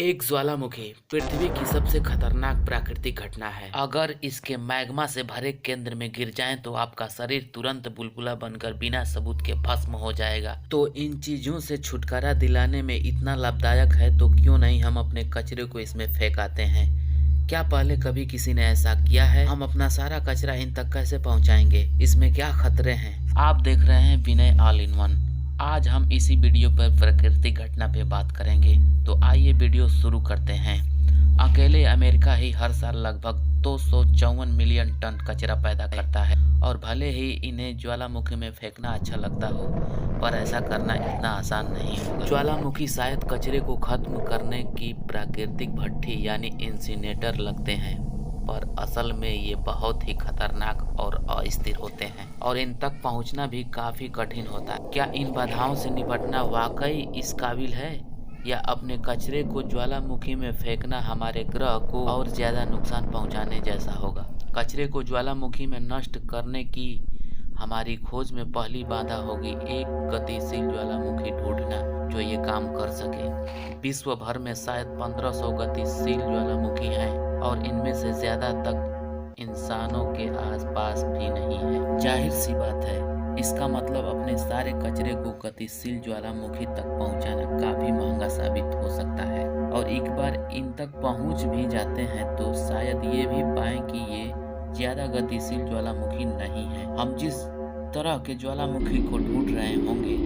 एक ज्वालामुखी पृथ्वी की सबसे खतरनाक प्राकृतिक घटना है। अगर इसके मैग्मा से भरे केंद्र में गिर जाएं तो आपका शरीर तुरंत बुलबुला बनकर बिना सबूत के भस्म हो जाएगा। तो इन चीजों से छुटकारा दिलाने में इतना लाभदायक है तो क्यों नहीं हम अपने कचरे को इसमें फेंक आते हैं। क्या पहले कभी किसी ने ऐसा किया है? हम अपना सारा कचरा इन तक कैसे पहुंचाएंगे? इसमें क्या खतरे हैं? आप देख रहे हैं विनय ऑल इन वन। आज हम इसी वीडियो पर प्राकृतिक घटना पे बात करेंगे। तो आइए वीडियो शुरू करते हैं। अकेले अमेरिका ही हर साल लगभग 254 मिलियन टन कचरा पैदा करता है और भले ही इन्हें ज्वालामुखी में फेंकना अच्छा लगता हो, पर ऐसा करना इतना आसान नहीं होगा। ज्वालामुखी शायद कचरे को खत्म करने की प्राकृतिक भट्ठी यानी इंसिनेटर लगते हैं, पर असल में ये बहुत ही खतरनाक और अस्थिर होते हैं और इन तक पहुंचना भी काफी कठिन होता है। क्या इन बाधाओं से निपटना वाकई इस काबिल है, या अपने कचरे को ज्वालामुखी में फेंकना हमारे ग्रह को और ज्यादा नुकसान पहुंचाने जैसा होगा? कचरे को ज्वालामुखी में नष्ट करने की हमारी खोज में पहली बाधा होगी एक गतिशील ज्वालामुखी ढूंढना जो ये काम कर सके। विश्व भर में शायद 1500 गतिशील ज्वालामुखी हैं और इनमें से ज्यादा तक इंसानों के आसपास भी नहीं है। जाहिर सी बात है, इसका मतलब अपने सारे कचरे को गतिशील ज्वालामुखी तक पहुंचाना काफी महंगा साबित हो सकता है। और एक बार इन तक पहुंच भी जाते हैं तो शायद ये भी पाएं कि ये ज्यादा गतिशील ज्वालामुखी नहीं है। हम जिस तरह के ज्वालामुखी को ढूंढ रहे होंगे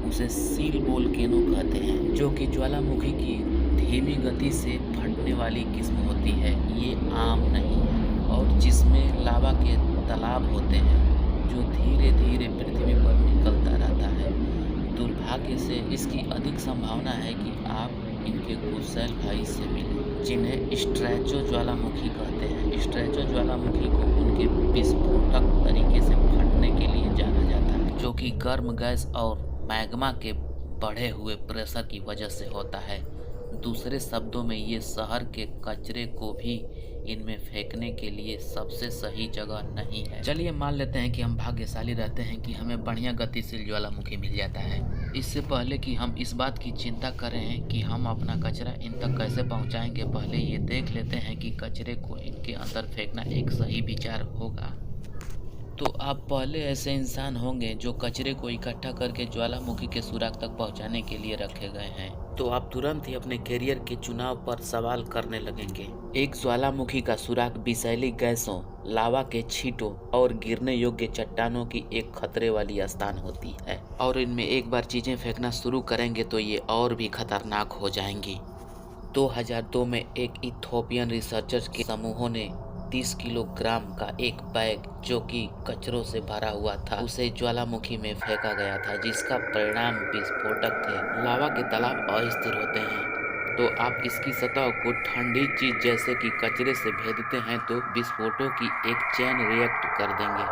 उसे सील वोल्केनो कहते हैं, जो कि ज्वालामुखी की धीमी गति से फटने वाली किस्म होती है। ये आम नहीं है और जिसमें लावा के तालाब होते हैं जो धीरे धीरे पृथ्वी पर निकलता रहता है। दुर्भाग्य से इसकी अधिक संभावना है कि आप इनके कुछ सेल भाई से मिलें जिन्हें स्ट्रेचो ज्वालामुखी कहते हैं। स्ट्रेचो ज्वालामुखी को उनके विस्फोटक तरीके से फटने के लिए जाना जाता है, जो कि गर्म गैस और मैग्मा के बढ़े हुए प्रेशर की वजह से होता है। दूसरे शब्दों में ये शहर के कचरे को भी इनमें फेंकने के लिए सबसे सही जगह नहीं है। चलिए मान लेते हैं कि हम भाग्यशाली रहते हैं कि हमें बढ़िया गतिशील ज्वालामुखी मिल जाता है। इससे पहले कि हम इस बात की चिंता करें कि हम अपना कचरा इन तक कैसे पहुंचाएंगे, पहले ये देख लेते हैं कि कचरे को इनके अंदर फेंकना एक सही विचार होगा। तो आप पहले ऐसे इंसान होंगे जो कचरे को इकट्ठा करके ज्वालामुखी के सुराग तक पहुंचाने के लिए रखे गए हैं। तो आप तुरंत ही अपने कैरियर के चुनाव पर सवाल करने लगेंगे। एक ज्वालामुखी का सुराग विषैली गैसों, लावा के छींटों और गिरने योग्य चट्टानों की एक खतरे वाली स्थान होती है, और इनमें एक बार चीजें फेंकना शुरू करेंगे तो ये और भी खतरनाक हो जाएंगी। 2002 में एक इथोपियन रिसर्चर्स के समूहों ने 30 किलोग्राम का एक बैग जो कि कचरों से भरा हुआ था उसे ज्वालामुखी में फेंका गया था, जिसका परिणाम विस्फोटक थे। लावा के तालाब अस्थिर होते हैं, तो आप इसकी सतह को ठंडी चीज जैसे कि कचरे से भेदते हैं तो विस्फोटों की एक चेन रिएक्ट कर देंगे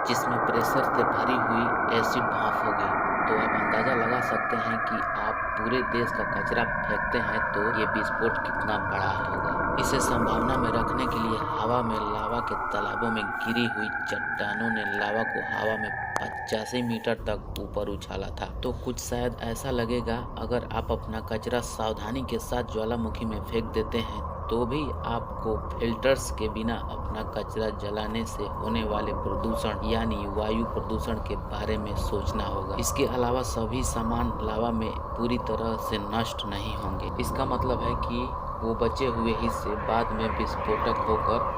जिसमें प्रेशर से भरी हुई एसिड भाप होगी। तो आप अंदाजा लगा सकते हैं कि आप पूरे देश का कचरा फेंकते हैं तो ये विस्फोट कितना बड़ा होगा। इसे संभावना में रखने के लिए हवा में लावा के तालाबों में गिरी हुई चट्टानों ने लावा को हवा में 85 मीटर तक ऊपर उछाला था। तो कुछ शायद ऐसा लगेगा। अगर आप अपना कचरा सावधानी के साथ ज्वालामुखी में फेंक देते हैं तो भी आपको फिल्टर्स के बिना अपना कचरा जलाने से होने वाले प्रदूषण यानी वायु प्रदूषण के बारे में सोचना होगा। इसके अलावा सभी सामान लावा में पूरी तरह से नष्ट नहीं होंगे। इसका मतलब है कि वो बचे हुए हिस्से बाद में विस्फोटक होकर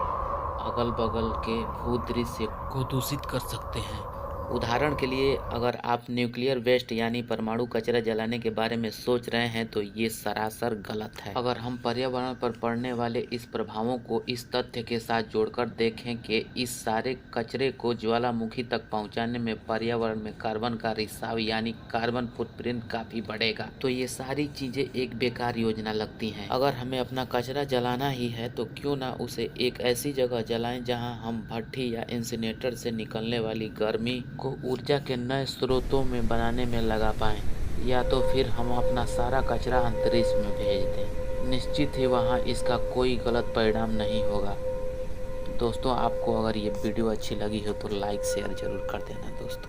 अगल बगल के भूदृश्य को दूषित कर सकते हैं। उदाहरण के लिए, अगर आप न्यूक्लियर वेस्ट यानी परमाणु कचरा जलाने के बारे में सोच रहे हैं तो ये सरासर गलत है। अगर हम पर्यावरण पर पड़ने वाले इस प्रभावों को इस तथ्य के साथ जोड़कर देखें कि इस सारे कचरे को ज्वालामुखी तक पहुंचाने में पर्यावरण में कार्बन का रिसाव यानी कार्बन फुटप्रिंट काफी बढ़ेगा, तो ये सारी चीजें एक बेकार योजना लगती हैं। अगर हमें अपना कचरा जलाना ही है तो क्यों ना उसे एक ऐसी जगह जलाएं जहां हम भट्ठी या इंसिनेटर से निकलने वाली गर्मी को ऊर्जा के नए स्रोतों में बनाने में लगा पाएं, या तो फिर हम अपना सारा कचरा अंतरिक्ष में भेज दें। निश्चित ही वहां इसका कोई गलत परिणाम नहीं होगा। दोस्तों, आपको अगर ये वीडियो अच्छी लगी हो तो लाइक शेयर जरूर कर देना दोस्तों।